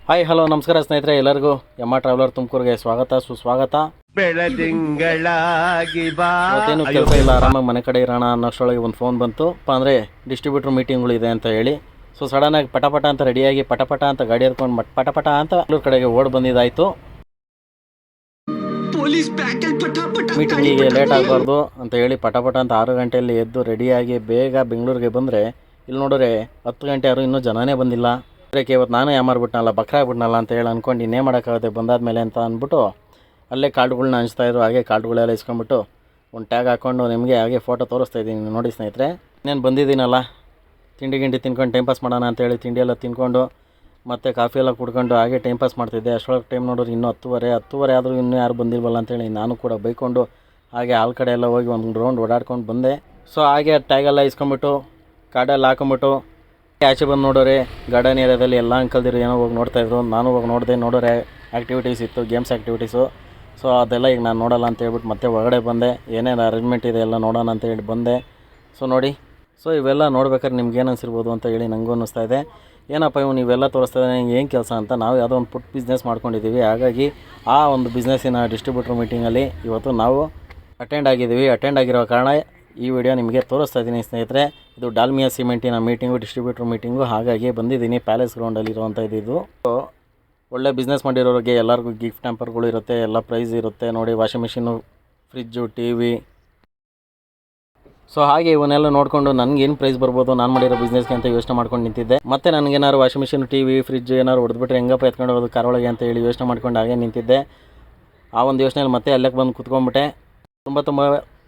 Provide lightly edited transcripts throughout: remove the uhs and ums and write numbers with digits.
Hi hello ನಮಸ್ಕಾರ ಸ್ನೇಹಿತರೆ, ಎಲ್ಲರಿಗೂ ಎಮ್ಮ ಟ್ರಾವೆಲರ್ ತುಮಕೂರಿಗೆ ಸ್ವಾಗತ ಸುಸ್ವಾಗತ. ಇವತ್ತೇನು ಕೆಲಸ ಇಲ್ಲ, ಆರಾಮಾಗಿ ಮನೆ ಕಡೆ ಇರೋಣ ಅನ್ನೋಷ್ಟೊಳಗೆ ಒಂದು ಫೋನ್ ಬಂತು. ಅಂದರೆ ಡಿಸ್ಟ್ರಿಬ್ಯೂಟರ್ ಮೀಟಿಂಗ್ಗಳು ಇದೆ ಅಂತ ಹೇಳಿ. ಸೊ ಸಡನ್ನಾಗಿ ಪಟಪಟ ಅಂತ ರೆಡಿಯಾಗಿ ಪಟಪಟ ಅಂತ ಗಾಡಿ ಎತ್ಕೊಂಡು ಪಟಪಟ ಅಂತ ಬೆಂಗಳೂರು ಕಡೆಗೆ ಓಡ್ ಬಂದಿದ್ದಾಯಿತು. ಮೀಟಿಂಗಿಗೆ ಲೇಟ್ ಆಗಬಾರ್ದು ಅಂತ ಹೇಳಿ ಪಟಪಟ ಅಂತ 6 ಗಂಟೆಯಲ್ಲಿ ಎದ್ದು ರೆಡಿಯಾಗಿ ಬೇಗ ಬೆಂಗಳೂರಿಗೆ ಬಂದರೆ ಇಲ್ಲಿ ನೋಡಿದ್ರೆ 10 ಗಂಟೆ ಯಾರು ಇನ್ನೂ ಜನನೇ ಬಂದಿಲ್ಲ. ಅದಕ್ಕೆ ಇವತ್ತು ನಾನೇ ಯಾಮಾರ್ಬಿಟ್ನಲ್ಲ, ಬಕ್ರ ಆಗ್ಬಿಟ್ನಲ್ಲ ಅಂತ ಹೇಳಿ ಅಂದ್ಕೊಂಡು ಇನ್ನೇ ಮಾಡೋಕ್ಕಾಗುತ್ತೆ ಬಂದಾದ್ಮೇಲೆ ಅಂತ ಅಂದ್ಬಿಟ್ಟು ಅಲ್ಲೇ ಕಾರ್ಡ್ಗಳ್ನ ಹಂಚ್ತಾಯಿದ್ರು. ಹಾಗೆ ಕಾರ್ಡ್ಗಳೆಲ್ಲ ಇಸ್ಕೊಂಡ್ಬಿಟ್ಟು ಒಂದು ಟ್ಯಾಗ್ ಹಾಕ್ಕೊಂಡು ನಿಮಗೆ ಹಾಗೆ ಫೋಟೋ ತೋರಿಸ್ತಾ ಇದ್ದೀನಿ ನೋಡಿ ಸ್ನೇಹಿತರೆ. ಇನ್ನೇನು ಬಂದಿದ್ದೀನಲ್ಲ, ತಿಂಡಿ ತಿನ್ಕೊಂಡು ಟೈಮ್ ಪಾಸ್ ಮಾಡೋಣ ಅಂತೇಳಿ ತಿಂಡಿ ಎಲ್ಲ ತಿನ್ಕೊಂಡು ಮತ್ತು ಕಾಫಿ ಎಲ್ಲ ಕುಡ್ಕೊಂಡು ಹಾಗೆ ಟೈಮ್ ಪಾಸ್ ಮಾಡ್ತಿದ್ದೆ. ಅಷ್ಟೊಳಗೆ ಟೈಮ್ ನೋಡಿದ್ರೆ ಇನ್ನೂ 10:30 ಆದರೂ ಇನ್ನೂ ಯಾರು ಬಂದಿಲ್ವಲ್ಲ ಅಂತೇಳಿ ನಾನು ಕೂಡ ಬೈಕೊಂಡು ಹಾಗೆ ಹಾಲ್ ಕಡೆ ಎಲ್ಲ ಹೋಗಿ ಒಂದು ರೌಂಡ್ ಓಡಾಡ್ಕೊಂಡು ಬಂದೆ. ಸೊ ಹಾಗೆ ಟ್ಯಾಗೆಲ್ಲ ಇಸ್ಕೊಂಬಿಟ್ಟು ಕಾರ್ಡೆಲ್ಲ ಹಾಕೊಂಬಿಟ್ಟು ಆಚೆ ಬಂದು ನೋಡೋರೆ ಗಾರ್ಡನ್ ಏರಿಯಾದಲ್ಲಿ ಎಲ್ಲ ಅಂಕಲ್ದಿರು ಏನೋ ಹೋಗಿ ನೋಡ್ತಾಯಿದ್ರು. ನಾನು ಹೋಗಿ ನೋಡೋರೆ ಆ್ಯಕ್ಟಿವಿಟೀಸ್ ಇತ್ತು, ಗೇಮ್ಸ್ ಆ್ಯಕ್ಟಿವಿಟೀಸು. ಸೊ ಅದೆಲ್ಲ ಈಗ ನಾನು ನೋಡೋಲ್ಲ ಅಂತ ಹೇಳ್ಬಿಟ್ಟು ಮತ್ತೆ ಹೊರಗಡೆ ಬಂದೆ. ಏನೇನು ಅರೇಂಜ್ಮೆಂಟ್ ಇದೆ ಎಲ್ಲ ನೋಡೋಣ ಅಂತ ಹೇಳಿ ಬಂದೆ. ಸೊ ನೋಡಿ, ಸೊ ಇವೆಲ್ಲ ನೋಡ್ಬೇಕಾದ್ರೆ ನಿಮ್ಗೆ ಏನು ಅನಿಸಿರ್ಬೋದು ಅಂತ ಹೇಳಿ ನನಗೂ ಅನ್ನಿಸ್ತಾ ಇದೆ. ಏನಪ್ಪ ಇವು ನೀವೆಲ್ಲ ತೋರಿಸ್ತಾ ಇದ್ದಾರೆ, ಏನು ಕೆಲಸ ಅಂತ. ನಾವು ಯಾವುದೋ ಒಂದು ಪುಟ್ ಬಿಸ್ನೆಸ್ ಮಾಡ್ಕೊಂಡಿದ್ದೀವಿ. ಹಾಗಾಗಿ ಆ ಒಂದು ಬಿಸ್ನೆಸ್ಸಿನ ಡಿಸ್ಟ್ರಿಬ್ಯೂಟರ್ ಮೀಟಿಂಗಲ್ಲಿ ಇವತ್ತು ನಾವು ಅಟೆಂಡ್ ಆಗಿರೋ ಕಾರಣ ಈ ವಿಡಿಯೋ ನಿಮಗೆ ತೋರಿಸ್ತಾ ಇದ್ದೀನಿ ಸ್ನೇಹಿತರೆ. ಇದು ಡಾಲ್ಮಿಯಾ ಸಿಮೆಂಟಿನ ಮೀಟಿಂಗು, ಡಿಸ್ಟ್ರಿಬ್ಯೂಟರ್ ಮೀಟಿಂಗು. ಹಾಗಾಗಿ ಬಂದಿದ್ದೀನಿ ಪ್ಯಾಲೇಸ್ ಗ್ರೌಂಡಲ್ಲಿ ಇರುವಂಥ ಇದು. ಒಳ್ಳೆ ಬಿಸ್ನೆಸ್ ಮಾಡಿರೋರಿಗೆ ಎಲ್ಲರಿಗೂ ಗಿಫ್ಟ್ ಹ್ಯಾಂಪರ್ಗಳು ಇರುತ್ತೆ, ಎಲ್ಲ ಪ್ರೈಸ್ ಇರುತ್ತೆ ನೋಡಿ. Washing machine, fridge, TV. So ಹಾಗೆ ಇವನ್ನೆಲ್ಲ ನೋಡಿಕೊಂಡು ನನಗೇನು ಪ್ರೈಸ್ ಬರ್ಬೋದು ನಾನು ಮಾಡಿರೋ ಬಿಸ್ನೆಸ್ಗೆ ಅಂತ ಯೋಚನೆ ಮಾಡ್ಕೊಂಡು ನಿಂತಿದ್ದೆ. ಮತ್ತು ನನಗೇನಾದ್ರು ವಾಷಿಂಗ್ ಮಿಷಿನ್, TV, ಫ್ರಿಜ್ ಏನಾದ್ರು ಹೊಡೆದ್ಬಿಟ್ರೆ ಹೆಂಗಪ್ಪ ಎತ್ಕೊಂಡು ಹೋಗೋದು ಕಾರೊಳಗೆ ಅಂತ ಹೇಳಿ ಯೋಚನೆ ಮಾಡ್ಕೊಂಡು ಹಾಗೆ ನಿಂತಿದ್ದೆ. ಆ ಒಂದು ಯೋಚನೆಯಲ್ಲಿ ಮತ್ತೆ ಅಲ್ಲಕ್ಕೆ ಬಂದು ಕುತ್ಕೊಂಡ್ಬಿಟ್ಟೆ. ತುಂಬ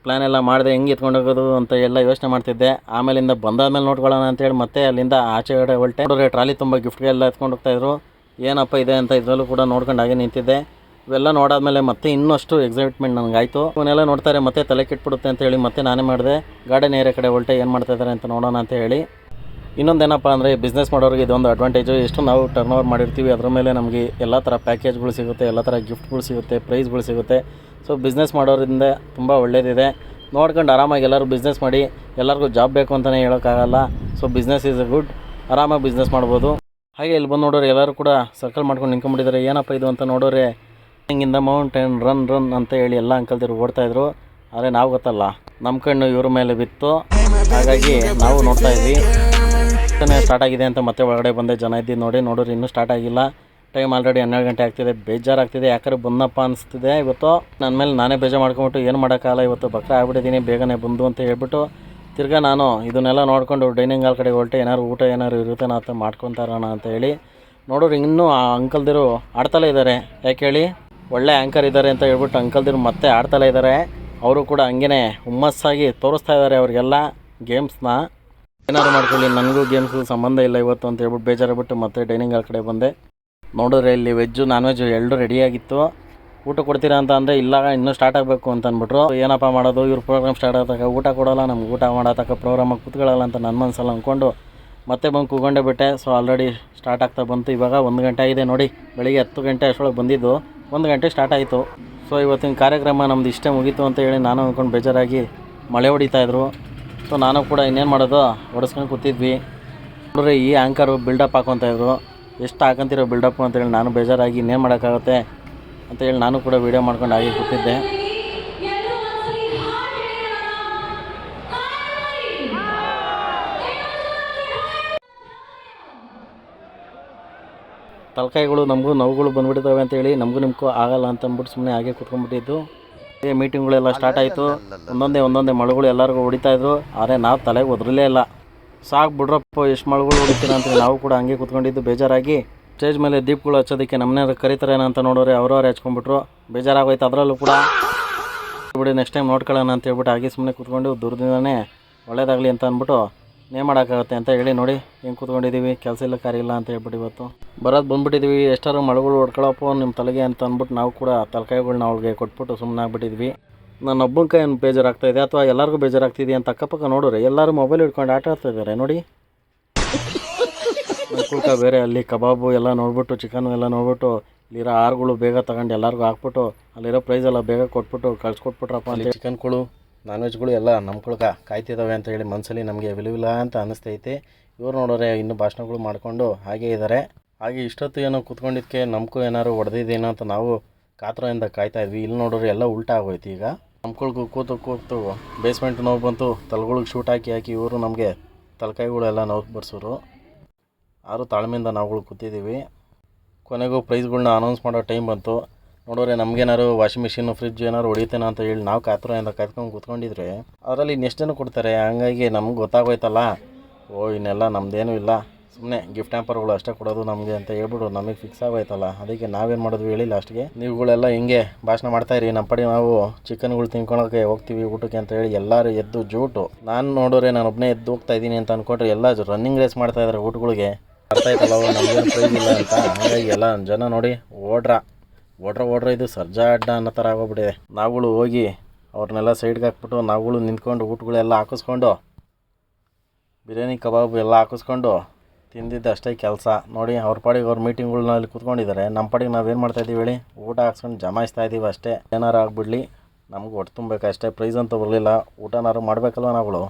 ಪ್ಲ್ಯಾನ್ ಎಲ್ಲ ಮಾಡಿದೆ, ಹೆಂಗೆ ಎತ್ಕೊಂಡು ಹೋಗೋದು ಅಂತ ಎಲ್ಲ ಯೋಚನೆ ಮಾಡ್ತಿದ್ದೆ. ಆಮೇಲಿಂದ ಬಂದಾದ್ಮೇಲೆ ನೋಡ್ಕೊಳ್ಳೋಣ ಅಂತೇಳಿ ಮತ್ತೆ ಅಲ್ಲಿಂದ ಆಚೆ ಕಡೆ ಹೊರಟೆ. ನೋಡಿದ್ರೆ ಟ್ರಾಲಿ ತುಂಬ ಗಿಫ್ಟ್ಗೆಲ್ಲ ಎತ್ಕೊಂಡು ಹೋಗ್ತಾಯಿದ್ರು. ಏನಪ್ಪ ಇದೆ ಅಂತ ಇದರಲ್ಲೂ ಕೂಡ ನೋಡ್ಕೊಂಡು ಹಾಗೆ ನಿಂತಿದ್ದೆ. ಇವೆಲ್ಲ ನೋಡಾದ್ಮೇಲೆ ಮತ್ತೆ ಇನ್ನಷ್ಟು ಎಕ್ಸೈಟ್ಮೆಂಟ್ ನನಗಾಯಿತು. ಇವನ್ನೆಲ್ಲ ನೋಡ್ತಾರೆ ಮತ್ತೆ ತಲೆ ಕೆಟ್ಬಿಡುತ್ತೆ ಅಂತ ಹೇಳಿ ಮತ್ತೆ ನಾನೇ ಮಾಡಿದೆ. ಗಾರ್ಡನ್ ಏರಿಯಾ ಕಡೆ ಹೊರಟೆ, ಏನು ಮಾಡ್ತಾಯಿದ್ದಾರೆ ಅಂತ ನೋಡೋಣ ಅಂತ ಹೇಳಿ. ಇನ್ನೊಂದೇನಪ್ಪ ಅಂದರೆ ಬಿಸ್ನೆಸ್ ಮಾಡೋರಿಗೆ ಇದೊಂದು ಅಡ್ವಾಂಟೇಜು. ಎಷ್ಟು ನಾವು ಟರ್ನ್ ಓವರ್ ಮಾಡಿರ್ತೀವಿ ಅದರ ಮೇಲೆ ನಮಗೆ ಎಲ್ಲ ಥರ ಪ್ಯಾಕೇಜ್ಗಳು ಸಿಗುತ್ತೆ, ಎಲ್ಲ ಥರ ಗಿಫ್ಟ್ಗಳು ಸಿಗುತ್ತೆ, ಪ್ರೈಸ್ಗಳು ಸಿಗುತ್ತೆ. ಸೊ ಬಿಸ್ನೆಸ್ ಮಾಡೋದ್ರಿಂದ ತುಂಬ ಒಳ್ಳೆಯದಿದೆ. ನೋಡ್ಕೊಂಡು ಆರಾಮಾಗಿ ಎಲ್ಲರೂ ಬಿಸ್ನೆಸ್ ಮಾಡಿ. ಎಲ್ಲರಿಗೂ ಜಾಬ್ ಬೇಕು ಅಂತಲೇ ಹೇಳೋಕ್ಕಾಗಲ್ಲ. So business is a good, ಆರಾಮಾಗಿ ಬಿಸ್ನೆಸ್ ಮಾಡ್ಬೋದು. ಹಾಗೆ ಇಲ್ಲಿ ಬಂದು ನೋಡೋರು ಎಲ್ಲರೂ ಕೂಡ ಸರ್ಕಲ್ ಮಾಡ್ಕೊಂಡು ನಿಂತ್ಕೊಂಡ್ಬಿಟ್ಟಿದ್ದಾರೆ. ಏನಪ್ಪ ಇದು ಅಂತ ನೋಡೋರೆ ಹಿಂಗಿಂದ ಮೌಂಟೇನ್ ರನ್ ಅಂತ ಹೇಳಿ ಎಲ್ಲ ಅಂಕಲ್ದಿರು ಓಡ್ತಾಯಿದ್ರು. ಆದರೆ ನಾವು ಗೊತ್ತಲ್ಲ, ನಮ್ಮ ಕಣ್ಣು ಇವ್ರ ಮೇಲೆ ಬಿತ್ತು. ಹಾಗಾಗಿ ನಾವು ನೋಡ್ತಾ ಇದ್ವಿ. ಸ್ಟಾರ್ಟ್ ಆಗಿದೆ ಅಂತ ಮತ್ತೆ ಒಳಗಡೆ ಬಂದೆ. ಜನ ಇದ್ದು ನೋಡೋರು ಇನ್ನೂ ಸ್ಟಾರ್ಟ್ ಆಗಿಲ್ಲ. ಟೈಮ್ ಆಲ್ರೆಡಿ 12 ಗಂಟೆ ಆಗ್ತಿದೆ. ಬೇಜಾರಾಗ್ತಿದೆ, ಯಾಕಂದ್ರೆ ಬಂದಪ್ಪ ಅನಿಸ್ತಿದೆ. ಇವತ್ತು ನನ್ನ ಮೇಲೆ ನಾನೇ ಬೇಜಾರು ಮಾಡ್ಕೊಂಬಿಟ್ಟು ಏನು ಮಾಡೋಕ್ಕಾಗಲ್ಲ, ಇವತ್ತು ಬಕ್ರ ಆಗ್ಬಿಟ್ಟಿದ್ದೀನಿ, ಬೇಗನೆ ಬಂದು ಅಂತ ಹೇಳ್ಬಿಟ್ಟು ತಿರ್ಗಾ ನಾನು ಇದನ್ನೆಲ್ಲ ನೋಡಿಕೊಂಡು ಡೈನಿಂಗ್ ಹಾಲ್ ಕಡೆ ಹೊರಟೆ. ಊಟ ಏನಾದ್ರು ಇರುತ್ತೆ ಅಂತ ಮಾಡ್ಕೊತಾರೋಣ ಅಂತ ಹೇಳಿ. ನೋಡೋರು ಇನ್ನೂ ಆ ಅಂಕಲ್ದಿರು ಆಡ್ತಲೇ ಇದ್ದಾರೆ. ಯಾಕೆ ಹೇಳಿ, ಒಳ್ಳೆ ಆ್ಯಂಕರ್ ಇದ್ದಾರೆ ಅಂತ ಹೇಳ್ಬಿಟ್ಟು ಅಂಕಲ್ದಿರು ಮತ್ತೆ ಆಡ್ತಲೇ ಇದ್ದಾರೆ. ಅವರು ಕೂಡ ಹಂಗೇ ಹುಮ್ಮಸ್ಸಾಗಿ ತೋರಿಸ್ತಾ ಇದ್ದಾರೆ ಅವ್ರಿಗೆಲ್ಲ ಗೇಮ್ಸ್ನ. ಏನಾದ್ರು ಮಾಡ್ಕೊಳ್ಳಿ, ನನಗೂ ಗೇಮ್ಸ್ಗೂ ಸಂಬಂಧ ಇಲ್ಲ ಇವತ್ತು ಅಂತ ಹೇಳ್ಬಿಟ್ಟು ಬೇಜಾರಾಗ್ಬಿಟ್ಟು ಮತ್ತೆ ಡೈನಿಂಗ್ ಹಾಲ್ ಕಡೆ ಬಂದೆ. ನೋಡಿದ್ರೆ ಇಲ್ಲಿ ವೆಜ್ಜು ನಾನ್ ವೆಜ್ಜು ಎರಡೂ ರೆಡಿಯಾಗಿತ್ತು. ಊಟ ಕೊಡ್ತೀರಾ ಅಂತ ಅಂದರೆ ಇಲ್ಲ, ಇನ್ನೂ ಸ್ಟಾರ್ಟ್ ಆಗಬೇಕು ಅಂತ ಅಂದ್ಬಿಟ್ರು. ಏನಪ್ಪ ಮಾಡೋದು, ಇವ್ರ ಪ್ರೋಗ್ರಾಮ್ ಸ್ಟಾರ್ಟ್ ಆಗತಕ್ಕ ಊಟ ಕೊಡೋಲ್ಲ, ನಮ್ಗೆ ಊಟ ಮಾಡತಕ್ಕ ಪ್ರೋಗ್ರಾಮಾಗಿ ಕೂತ್ಕೊಳ್ಳಲ್ಲ ಅಂತ ನನ್ನ ಮನಸ್ಸಲ್ಲಿ ಅಂದ್ಕೊಂಡು ಮತ್ತೆ ಬಂದು ಕೂಗೊಂಡೇ ಬಿಟ್ಟೆ. ಸೊ ಆಲ್ರೆಡಿ ಸ್ಟಾರ್ಟ್ ಆಗ್ತಾ ಬಂತು. ಇವಾಗ 1 ಗಂಟೆ ಆಗಿದೆ ನೋಡಿ. ಬೆಳಿಗ್ಗೆ 10 ಗಂಟೆ ಅಷ್ಟೊಳಗೆ ಬಂದಿದ್ದು, 1 ಗಂಟೆ ಸ್ಟಾರ್ಟ್ ಆಯಿತು. ಸೊ ಇವತ್ತಿನ ಕಾರ್ಯಕ್ರಮ ನಮ್ದು ಇಷ್ಟೇ ಮುಗೀತು ಅಂತ ಹೇಳಿ ನಾನು ಅಂದ್ಕೊಂಡು ಬೇಜಾರಾಗಿ ಮಳೆ ಹೊಡಿತಾಯಿದ್ರು. ಸೊ ನಾನು ಕೂಡ ಇನ್ನೇನು ಮಾಡೋದು ಹೊಡೆಸ್ಕೊಂಡು ಕೂತಿದ್ವಿ. ನೋಡ್ರಿ ಈ ಆ್ಯಂಕರು ಬಿಲ್ಡಪ್ ಹಾಕೊತಾಯಿದ್ರು. ಎಷ್ಟು ಹಾಕೊಂತಿರೋ ಬಿಲ್ಡಪ್ಪು ಅಂತೇಳಿ ನಾನು ಬೇಜಾರಾಗಿ ಇನ್ನೇನು ಮಾಡೋಕ್ಕಾಗುತ್ತೆ ಅಂತೇಳಿ ನಾನು ಕೂಡ ವೀಡಿಯೋ ಮಾಡ್ಕೊಂಡು ಹಾಗೆ ಕೂತಿದ್ದೆ. ತಲೆಕಾಯಿಗಳು ನಮಗೂ ನೋವುಗಳು ಬಂದುಬಿಟ್ಟಿದ್ದಾವೆ ಅಂತೇಳಿ ನಮಗೂ ನಿಮಗೂ ಆಗಲ್ಲ ಅಂತ ಅಂದ್ಬಿಟ್ಟು ಸುಮ್ಮನೆ ಹಾಗೆ ಕೂತ್ಕೊಂಡ್ಬಿಟ್ಟಿದ್ದು. ಮೀಟಿಂಗ್ಗಳೆಲ್ಲ ಸ್ಟಾರ್ಟ್ ಆಯಿತು. ಒಂದೊಂದೇ ಮಳೆಗಳು ಎಲ್ಲರಿಗೂ ಹೊಡಿತಾಯಿದ್ರು. ಆದರೆ ನಾವು ತಲೆಗೆ ಒದರಲೇ ಇಲ್ಲ. ಸಾಕು ಬಿಡ್ರಪ್ಪ, ಎಷ್ಟು ಮಳೆಗಳು ಹೊಡಿತೀರ ಅಂತೇಳಿ ನಾವು ಕೂಡ ಹಂಗೆ ಕೂತ್ಕೊಂಡಿದ್ದು ಬೇಜಾರಾಗಿ. ಸ್ಟೇಜ್ ಮೇಲೆ ದೀಪಗಳು ಹಚ್ಚೋದಕ್ಕೆ ನಮ್ಮನೆ ಕರೀತಾರೇನೋ ಅಂತ ನೋಡೋರೆ ಅವ್ರವ್ರು ಹಚ್ಕೊಂಡ್ಬಿಟ್ರು. ಬೇಜಾರಾಗೋಯ್ತು ಅದರಲ್ಲೂ ಕೂಡ. ಬಿಡಿ ನೆಕ್ಸ್ಟ್ ಟೈಮ್ ನೋಡ್ಕೊಳ್ಳೋಣ ಅಂತ ಹೇಳ್ಬಿಟ್ಟು ಹಾಗೆ ಸುಮ್ಮನೆ ಕೂತ್ಕೊಂಡು ದೂರದಿಂದನೇ ಒಳ್ಳೇದಾಗಲಿ ಅಂತ ಅಂದ್ಬಿಟ್ಟು ನೇಮ್ ಮಾಡೋಕ್ಕಾಗುತ್ತೆ ಅಂತ ಹೇಳಿ ನೋಡಿ ಹೆಂಗೆ ಕೂತ್ಕೊಂಡಿದ್ದೀವಿ. ಕೆಲಸ ಇಲ್ಲ ಕಾರ್ಯ ಇಲ್ಲ ಅಂತ ಹೇಳ್ಬಿಟ್ಟು ಇವತ್ತು ಬಂದುಬಿಟ್ಟಿದ್ವಿ. ಎಷ್ಟಾರು ಮಳೆಗಳು ಹೊಡ್ಕೊಳ್ಳೋಪ್ಪೋ ನಿಮ್ಮ ತಲೆಗೆ ಅಂತ ಅಂದ್ಬಿಟ್ಟು ನಾವು ಕೂಡ ತಲೆಕಾಯಿಗಳನ್ನ ಅವ್ರಿಗೆ ಕೊಟ್ಬಿಟ್ಟು ಸುಮ್ಮನೆ ಆಗ್ಬಿಟ್ಟಿದ್ವಿ. ನನ್ನ ಒಬ್ಬನ ಏನು ಬೇಜಾರಾಗ್ತಾಯಿದೆ ಅಥವಾ ಎಲ್ಲರಿಗೂ ಬೇಜಾರಾಗ್ತಿದೆ ಅಂತ ಅಕ್ಕಪಕ್ಕ ನೋಡೋರೆ ಎಲ್ಲರೂ ಮೊಬೈಲ್ ಹಿಡ್ಕೊಂಡು ಆಟ ಆಡ್ತಾಯಿದ್ದಾರೆ ನೋಡಿ. ಕುಲ್ಕ ಬೇರೆ ಅಲ್ಲಿ ಕಬಾಬು ಎಲ್ಲ ನೋಡ್ಬಿಟ್ಟು, ಚಿಕನ್ ಎಲ್ಲ ನೋಡ್ಬಿಟ್ಟು ಇಲ್ಲಿರೋ ಆರುಗಳು ಬೇಗ ತಗೊಂಡು ಎಲ್ಲರಿಗೂ ಹಾಕ್ಬಿಟ್ಟು ಅಲ್ಲಿರೋ ಪ್ರೈಸ್ ಎಲ್ಲ ಬೇಗ ಕೊಟ್ಬಿಟ್ಟು ಕಳ್ಸಿಕೊಟ್ಬಿಟ್ರಪ್ಪ ಅಲ್ಲಿ. ಚಿಕನ್ಗಳು ನಾನ್ ವೆಜ್ಗಳು ಎಲ್ಲ ನಮ್ಮ ಕುಳ್ಕ ಕಾಯ್ತಿದ್ದಾವೆ ಅಂತ ಹೇಳಿ ಮನಸ್ಸಲ್ಲಿ ನಮಗೆ ವಿలుವಿಲ್ಲ ಅಂತ ಅನ್ನಿಸ್ತೈತೆ. ಇವ್ರು ನೋಡೋರೆ ಇನ್ನೂ ಭಾಷಣಗಳು ಮಾಡಿಕೊಂಡು ಹಾಗೇ ಇದ್ದಾರೆ. ಹಾಗೆ ಇಷ್ಟೊತ್ತು ಏನೋ ಕೂತ್ಕೊಂಡಿದ್ದಕ್ಕೆ ನಮಗೂ ಏನಾದ್ರು ಹೊಡೆದಿದ್ದೇನೋ ಅಂತ ನಾವು ಕಾತರದಿಂದ ಕಾಯ್ತಾಯಿದ್ವಿ. ಇಲ್ಲಿ ನೋಡಿದ್ರೆ ಎಲ್ಲ ಉಲ್ಟಾ ಆಗೋಯ್ತು. ಈಗ ನಮ್ಗಳ್ಗೂ ಕೂತು ಬೇಸ್ಮೆಂಟ್ ನೋವು ಬಂತು, ತಲೆಗಳಿಗೆ ಶೂಟ್ ಹಾಕಿ ಇವರು ನಮಗೆ ತಲೆಕಾಯಿಗಳೆಲ್ಲ ನೋವು ಬರ್ಸೋರು. ಆದರೂ ತಾಳ್ಮೆಯಿಂದ ನಾವುಗಳು ಕೂತಿದ್ದೀವಿ. ಕೊನೆಗೂ ಪ್ರೈಸ್ಗಳ್ನ ಅನೌನ್ಸ್ ಮಾಡೋ ಟೈಮ್ ಬಂತು. ನೋಡಿದ್ರೆ ನಮಗೇನಾದ್ರು ವಾಷಿಂಗ್ ಮಿಷಿನು ಫ್ರಿಜ್ ಏನಾದ್ರು ಹೊಡಿತೇನೆ ಅಂತ ಹೇಳಿ ನಾವು ಕಾತರದಿಂದ ಕಾಯ್ಕೊಂಡು ಕೂತ್ಕೊಂಡಿದ್ರೆ ಅದರಲ್ಲಿ ನೆಕ್ಸ್ಟ್ ಜನ ಕೊಡ್ತಾರೆ. ಹಂಗಾಗಿ ನಮ್ಗೆ ಗೊತ್ತಾಗೋಯ್ತಲ್ಲ, ಇನ್ನೆಲ್ಲ ನಮ್ಮದೇನೂ ಇಲ್ಲ, ಸುಮ್ಮನೆ ಗಿಫ್ಟ್ ಹ್ಯಾಂಪರ್ಗಳು ಅಷ್ಟೇ ಕೊಡೋದು ನಮಗೆ ಅಂತ ಹೇಳ್ಬಿಟ್ಟು ನಮಗೆ ಫಿಕ್ಸ್ ಆಗೋಯ್ತಲ್ಲ. ಅದಕ್ಕೆ ನಾವೇನು ಮಾಡೋದು ಹೇಳಿ ಲಾಸ್ಟ್ಗೆ, ನೀವುಗಳೆಲ್ಲ ಹಿಂಗೆ ಭಾಷಣ ಮಾಡ್ತಾಯಿರಿ, ನಮ್ಮ ಪಡಿ ನಾವು ಚಿಕನ್ಗಳು ತಿನ್ಕೊಳಕ್ಕೆ ಹೋಗ್ತೀವಿ ಊಟಕ್ಕೆ ಅಂತ ಹೇಳಿ ಎಲ್ಲರೂ ಎದ್ದು ಜೂಟು. ನಾನು ನೋಡಿದ್ರೆ ನಾನು ಒಬ್ಬನೇ ಎದ್ದು ಹೋಗ್ತಾ ಇದ್ದೀನಿ ಅಂತ ಅಂದ್ಕೊಂಡ್ರೆ ಎಲ್ಲ ರನ್ನಿಂಗ್ ರೇಸ್ ಮಾಡ್ತಾಯಿದ್ದಾರೆ ಊಟಗಳಿಗೆ. ಅರ್ಥ ಆಯ್ತಲ್ಲ ನಮಗೇನು ಪ್ರೈಸ್ ಇಲ್ಲ ಅಂತ. ಹಾಗಾಗಿ ಎಲ್ಲ ಜನ ನೋಡಿ ಓಡ್ರ ಇದು ಸರ್ಜಾ ಅಡ್ಡ ಅನ್ನೋ ಥರ ಆಗೋಗ್ಬಿಟ್ಟಿದೆ. ನಾವುಗಳು ಹೋಗಿ ಅವ್ರನ್ನೆಲ್ಲ ಸೈಡ್ಗೆ ಹಾಕ್ಬಿಟ್ಟು ನಾವುಗಳು ನಿಂತ್ಕೊಂಡು ಊಟಗಳೆಲ್ಲ ಹಾಕಿಸ್ಕೊಂಡು ಬಿರಿಯಾನಿ ಕಬಾಬ್ ಎಲ್ಲ ಹಾಕಿಸ್ಕೊಂಡು ತಿಂದಿದ್ದು ಅಷ್ಟೇ ಕೆಲಸ. ನೋಡಿ ಅವ್ರ ಪಾಡಿಗೆ ಅವ್ರ ಮೀಟಿಂಗ್ಗಳನ್ನ ಕೂತ್ಕೊಂಡಿದ್ದಾರೆ, ನಮ್ಮ ಪಾಡಿಗೆ ನಾವೇನು ಮಾಡ್ತಾಯಿದ್ದೀವಿ ಹೇಳಿ, ಊಟ ಹಾಕ್ಸ್ಕೊಂಡು ಜಮಾಯಿಸ್ತಾ ಇದ್ದೀವಿ ಅಷ್ಟೇ. ಏನಾರು ಆಗ್ಬಿಡಲಿ, ನಮ್ಗೆ ಹೊಟ್ಟೆ ತುಂಬಬೇಕು ಅಷ್ಟೇ. ಪ್ರೈಸ್ ಅಂತೂ ಬರಲಿಲ್ಲ, ಊಟನಾರು ಮಾಡಬೇಕಲ್ವ ನಾವುಗಳು.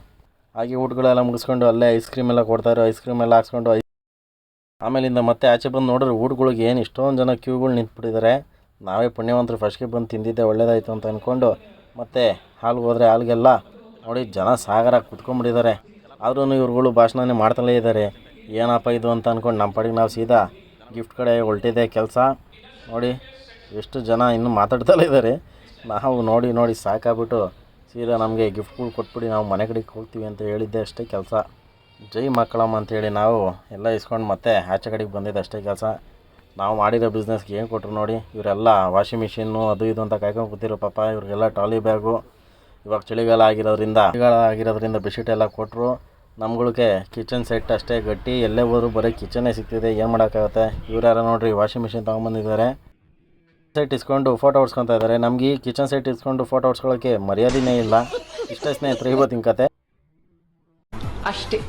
ಹಾಗೆ ಊಟಗಳೆಲ್ಲ ಮುಗಿಸ್ಕೊಂಡು ಅಲ್ಲೇ ಐಸ್ ಕ್ರೀಮ್ ಎಲ್ಲ ಕೊಡ್ತಾರೆ, ಐಸ್ ಕ್ರೀಮ್ ಎಲ್ಲ ಹಾಕ್ಸ್ಕೊಂಡು ಆಮೇಲಿಂದ ಮತ್ತೆ ಆಚೆ ಬಂದು ನೋಡಿದ್ರೆ ಊಟಗಳಿಗೆ ಏನು ಇಷ್ಟೊಂದು ಜನ ಕ್ಯೂಗಳು ನಿಂತ್ಬಿಟ್ಟಿದ್ದಾರೆ. ನಾವೇ ಪುಣ್ಯವಂತರು ಫಸ್ಟ್ಗೆ ಬಂದು ತಿಂದಿದ್ದೆ ಒಳ್ಳೇದಾಯಿತು ಅಂತ ಅಂದ್ಕೊಂಡು ಮತ್ತೆ ಹಾಲ್ಗೆ ಹೋದರೆ ಹಾಲ್ಗೆಲ್ಲ ನೋಡಿ ಜನ ಸಾಗರ ಕುತ್ಕೊಂಡ್ಬಿಟ್ಟಿದ್ದಾರೆ. ಆದ್ರೂ ಇವ್ರುಗಳು ಭಾಷಣನೇ ಮಾಡ್ತಲೇ ಇದ್ದಾರೆ. ಏನಪ್ಪ ಇದು ಅಂತ ಅಂದ್ಕೊಂಡು ನಮ್ಮ ಪಾಡಿಗೆ ನಾವು ಸೀದಾ ಗಿಫ್ಟ್ ಕಡೆ ಹೊರಟಿದೆ ಕೆಲಸ. ನೋಡಿ ಎಷ್ಟು ಜನ ಇನ್ನೂ ಮಾತಾಡ್ತಲೇ ಇದ್ದಾರೆ. ನಾವು ನೋಡಿ ಸಾಕಾಗ್ಬಿಟ್ಟು ಸೀದಾ ನಮಗೆ ಗಿಫ್ಟ್ಗಳು ಕೊಟ್ಬಿಟ್ಟು ನಾವು ಮನೆ ಕಡೆಗೆ ಹೋಗ್ತೀವಿ ಅಂತ ಹೇಳಿದ್ದೆ ಅಷ್ಟೇ ಕೆಲಸ. ಜೈ ಮಕ್ಕಳಮ್ಮ ಅಂತೇಳಿ ನಾವು ಎಲ್ಲ ಇಸ್ಕೊಂಡು ಮತ್ತೆ ಆಚೆ ಕಡೆಗೆ ಬಂದಿದ್ದು ಅಷ್ಟೇ ಕೆಲಸ. ನಾವು ಮಾಡಿರೋ ಬಿಸ್ನೆಸ್ಗೆ ಏನು ಕೊಟ್ಟರು ನೋಡಿ. ಇವರೆಲ್ಲ ವಾಷಿಂಗ್ ಮಿಷಿನ್ನು ಅದು ಇದು ಅಂತ ಕಾಯ್ಕೊಂಡು ಕೂತಿರೋ ಪಾಪ. ಇವ್ರಿಗೆಲ್ಲ ಟ್ರಾಲಿ ಬ್ಯಾಗು, ಇವಾಗ ಚಳಿಗಾಲ ಆಗಿರೋದ್ರಿಂದ ಬೆಡ್ಶೀಟ್ ಎಲ್ಲ ಕೊಟ್ಟರು. ನಮ್ಗಳಿಗೆ ಕಿಚನ್ ಸೆಟ್ ಅಷ್ಟೇ ಗಟ್ಟಿ, ಎಲ್ಲೇ ಹೋದ್ರು ಬರೀ ಕಿಚನ್ನೇ ಸಿಗ್ತಿದೆ, ಏನು ಮಾಡೋಕ್ಕಾಗುತ್ತೆ. ಇವ್ರ್ಯಾರ ನೋಡ್ರಿ ವಾಷಿಂಗ್ ಮಿಷಿನ್ ತೊಗೊಂಬಂದಿದ್ದಾರೆ. ಸೆಟ್ ಇಸ್ಕೊಂಡು ಫೋಟೋ ಹೊಡ್ಸ್ಕೊತಾ ಇದ್ದಾರೆ. ನಮ್ಗೆ ಈ ಕಿಚನ್ ಸೆಟ್ ಇಸ್ಕೊಂಡು ಫೋಟೋ ಹೊಡ್ಸ್ಕೊಳ್ಳೋಕ್ಕೆ ಮರ್ಯಾದೆನೇ ಇಲ್ಲ. ಇಷ್ಟೇ ಸ್ನೇಹಿತರೆ ಇವತ್ತಿನ ಕತೆ ಅಷ್ಟೇ.